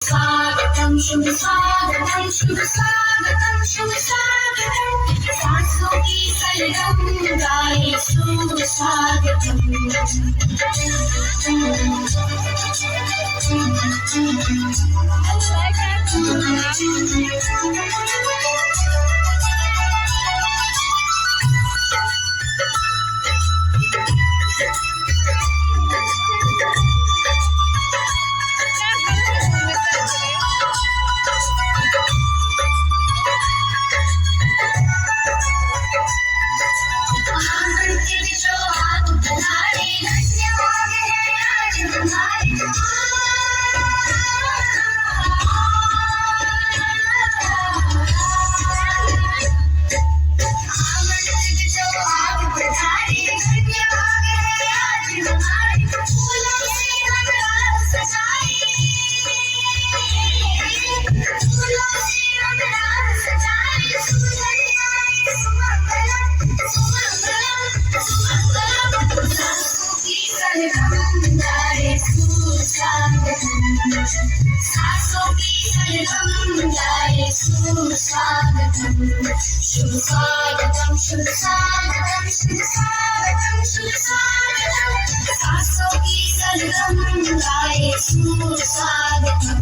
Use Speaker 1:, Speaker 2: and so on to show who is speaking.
Speaker 1: स्वागतम शुभ स्वागतम शुभ स्वागतम शुभ स्वागतम सांसों की सरगम गाए शुभ स्वागतम सांसों की सरगम गाए शुभ स्वागतम शुभ स्वागतम शुभ स्वागतम शुभ स्वागतम शुभ स्वागतम सांसों की सरगम गाए शुभ स्वागतम